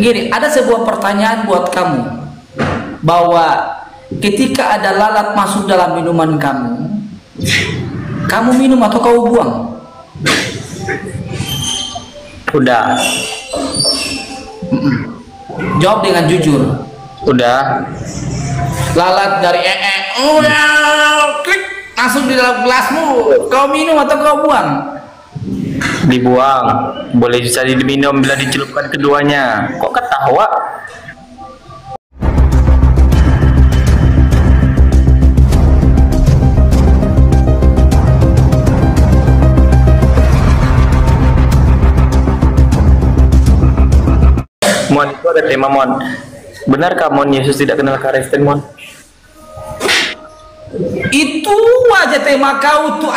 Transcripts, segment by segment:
Gini, ada sebuah pertanyaan buat kamu, bahwa ketika ada lalat masuk dalam minuman kamu minum atau kau buang? Udah. Jawab dengan jujur. Udah. Lalat dari klik masuk di dalam gelasmu, kau minum atau kau buang? Dibuang. Boleh bisa diminum bila dicelupkan keduanya. Kok ketawa? Mon, itu ada tema Mon. Benarkah Mon Yesus tidak kenal Kristen Mon? Itu aja tema kau tuh,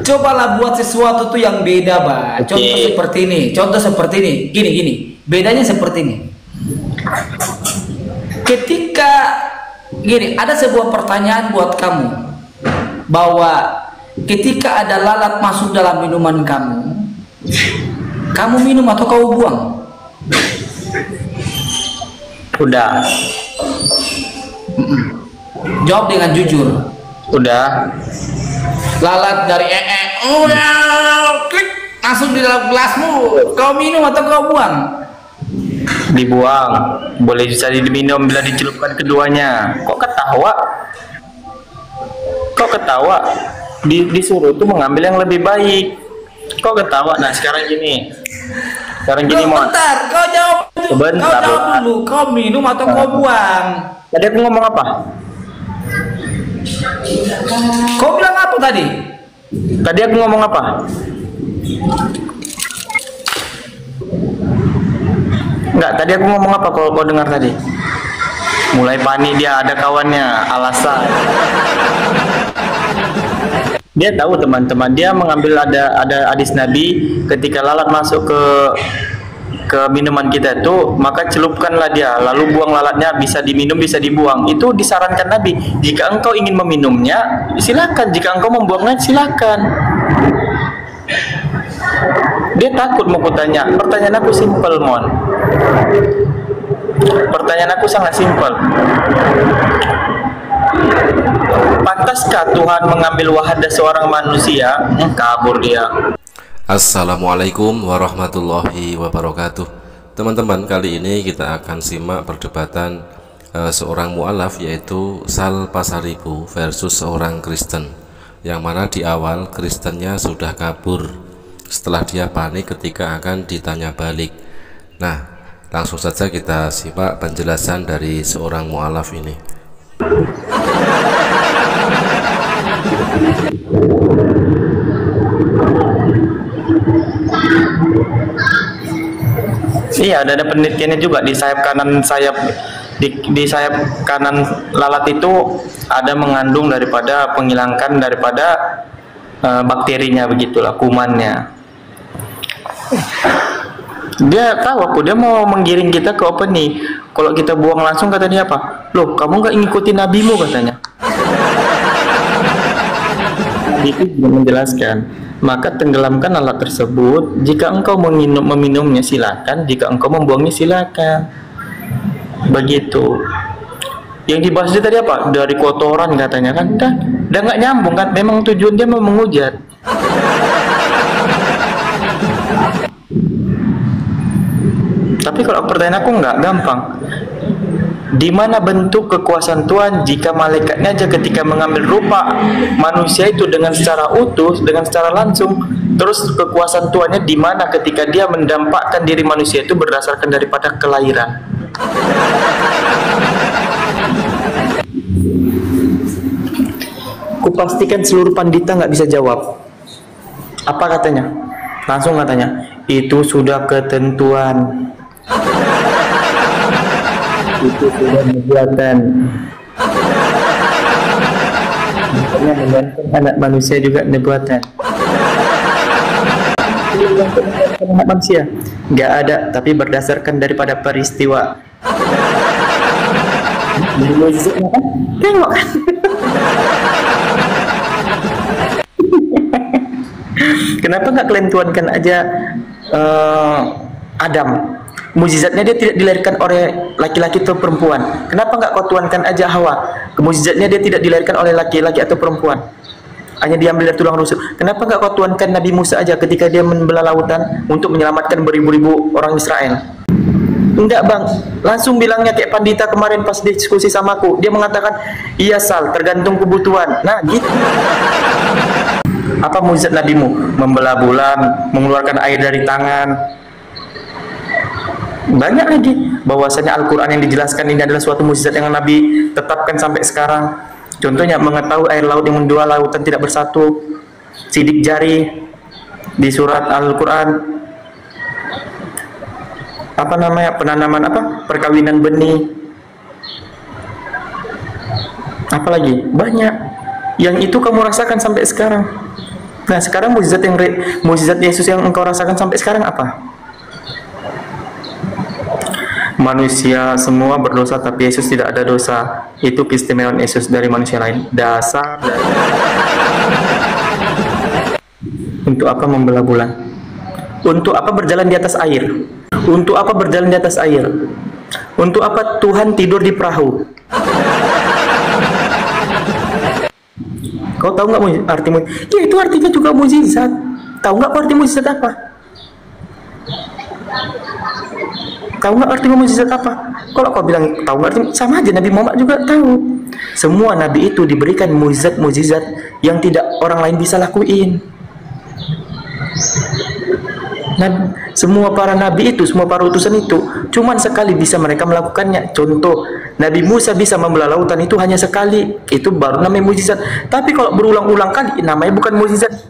cobalah buat sesuatu tuh yang beda, Pak. Contoh seperti ini, gini, bedanya seperti ini. Ketika gini, ada sebuah pertanyaan buat kamu, bahwa ketika ada lalat masuk dalam minuman kamu minum atau kau buang? Udah. Jawab dengan jujur. Udah. Lalat dari klik masuk di dalam gelasmu, kau minum atau kau buang? Dibuang. Boleh bisa diminum bila dicelupkan keduanya. Kok ketawa? Disuruh tuh mengambil yang lebih baik. Kok ketawa? Nah sekarang gini. Mon. Bentar, kau jawab dulu. Kau minum atau kau buang? Tadi aku ngomong apa? Kau bilang apa tadi? Tadi aku ngomong apa? Enggak, tadi aku ngomong apa kalau kau dengar tadi? Mulai panik dia, ada kawannya, alasan. Dia tahu teman-teman, dia mengambil ada hadis Nabi, ketika lalat masuk ke minuman kita itu, maka celupkanlah dia, lalu buang lalatnya, bisa diminum bisa dibuang. Itu disarankan Nabi. Jika engkau ingin meminumnya, silakan. Jika engkau membuangnya, silakan. Dia takut mau kutanya. Pertanyaan aku simpel, Mon. Pertanyaan aku sangat simpel. Pantaskah Tuhan mengambil wahadah seorang manusia? Kabur dia. Assalamualaikum warahmatullahi wabarakatuh. Teman-teman, kali ini kita akan simak perdebatan seorang mu'alaf, yaitu Sal Pasaribu versus seorang Kristen, yang mana di awal Kristennya sudah kabur setelah dia panik ketika akan ditanya balik. Nah, langsung saja kita simak penjelasan dari seorang mu'alaf ini. Iya, ada penelitiannya juga di sayap kanan di sayap kanan lalat itu ada mengandung daripada penghilangkan daripada bakterinya, begitulah, kumannya. Dia tahu dia mau menggiring kita ke apa nih? Kalau kita buang langsung, kata dia apa? Loh, kamu nggak ngikutin nabimu, katanya. Itu menjelaskan, maka tenggelamkan alat tersebut. Jika engkau meminumnya silakan, jika engkau membuangnya silakan. Begitu. Yang dibahas dia tadi apa? Dari kotoran, katanya kan. Udah nggak nyambung kan? Memang tujuan dia mau menghujat. Tapi kalau pertanyaan aku nggak gampang. Di mana bentuk kekuasaan Tuhan jika malaikatnya aja ketika mengambil rupa manusia itu dengan secara utuh, dengan secara langsung, terus kekuasaan Tuhannya di mana ketika dia mendampakkan diri manusia itu berdasarkan daripada kelahiran? Kupastikan seluruh pandita nggak bisa jawab. Apa katanya? Langsung katanya, itu sudah ketentuan. Itu sudah nubuatan. Makanya menggantung anak manusia juga nubuatan. Anak manusia nggak ada, tapi berdasarkan daripada peristiwa. Tengok kan? Kenapa nggak kalian tuankan aja Adam? Mujizatnya dia tidak dilahirkan oleh laki-laki atau perempuan. Kenapa nggak kau tuankan aja Hawa? Mujizatnya dia tidak dilahirkan oleh laki-laki atau perempuan. Hanya diambil dari tulang rusuk. Kenapa nggak kau tuankan Nabi Musa aja ketika dia membelah lautan untuk menyelamatkan beribu-ribu orang Israel? Enggak bang, langsung bilangnya kayak Pandita kemarin pas diskusi sama aku. Dia mengatakan, iya Sal, tergantung kebutuhan. Nah gitu. Apa mujizat Nabimu? Membelah bulan, mengeluarkan air dari tangan. Banyak lagi. Bahwasanya Al-Quran yang dijelaskan ini adalah suatu mujizat yang Nabi tetapkan sampai sekarang. Contohnya mengetahui air laut yang dua lautan tidak bersatu, sidik jari di surat Al-Quran, apa namanya, penanaman apa, perkawinan benih, apalagi banyak yang itu kamu rasakan sampai sekarang. Nah sekarang mujizat Yesus yang engkau rasakan sampai sekarang apa? Manusia semua berdosa tapi Yesus tidak ada dosa. Itu keistimewaan Yesus dari manusia lain. Dasar dari... Untuk apa membelah bulan? Untuk apa berjalan di atas air? Untuk apa berjalan di atas air? Untuk apa Tuhan tidur di perahu? Kau tahu nggak arti mujizat? Ya itu artinya juga mujizat. Tahu nggak arti mujizat apa? Tahu nggak arti mujizat apa? Kalau kau bilang tahu nggak arti, sama aja Nabi Muhammad juga tahu. Semua nabi itu diberikan mujizat-mujizat yang tidak orang lain bisa lakuin. Nah, semua para nabi itu, semua para utusan itu, cuman sekali bisa mereka melakukannya. Contoh, Nabi Musa bisa membelah lautan itu hanya sekali, itu baru namanya mujizat. Tapi kalau berulang-ulang kali, namanya bukan mujizat.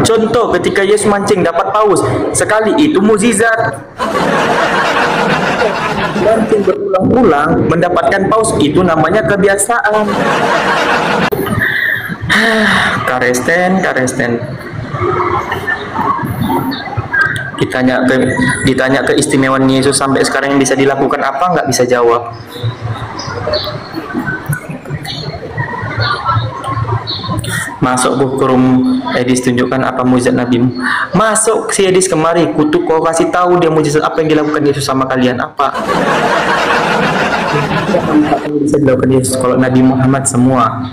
Contoh, ketika Yesus mancing dapat paus sekali, itu mujizat. Mancing berulang-ulang mendapatkan paus, itu namanya kebiasaan. Karesten. Ditanya keistimewaan Yesus sampai sekarang yang bisa dilakukan apa, nggak bisa jawab. Masuk buku rum Edis, tunjukkan apa mujizat Nabi. Masuk si Edis kemari, kutuk kau kasih tahu dia mujizat apa yang dilakukan Yesus sama kalian apa. Bisa dilakukan Yesus kalau Nabi Muhammad semua.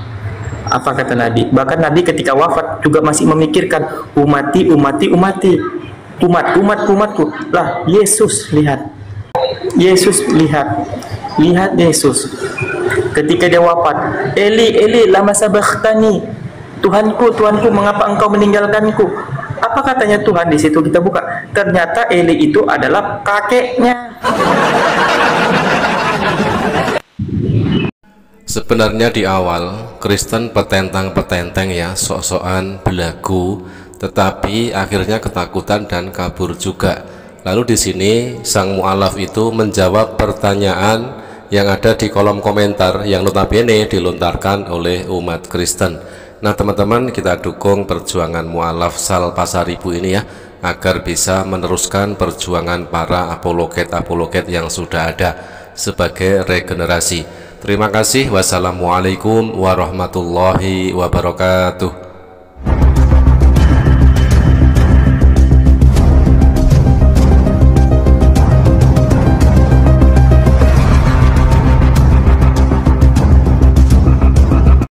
Apa kata Nabi? Bahkan Nabi ketika wafat juga masih memikirkan umatku. Lah Yesus lihat. Yesus lihat Yesus ketika dia wafat, Eli lama sabakhtani, Tuhanku, mengapa engkau meninggalkanku? Apa katanya Tuhan di situ? Kita buka, ternyata Eli itu adalah kakeknya. Sebenarnya di awal Kristen petentang-petenteng ya, sok-sokan belagu, tetapi akhirnya ketakutan dan kabur juga. Lalu di sini sang mu'alaf itu menjawab pertanyaan yang ada di kolom komentar yang notabene dilontarkan oleh umat Kristen. Nah teman-teman, kita dukung perjuangan mu'alaf Sal Pasaribu ini ya, agar bisa meneruskan perjuangan para apologet yang sudah ada sebagai regenerasi. Terima kasih. Wassalamualaikum warahmatullahi wabarakatuh.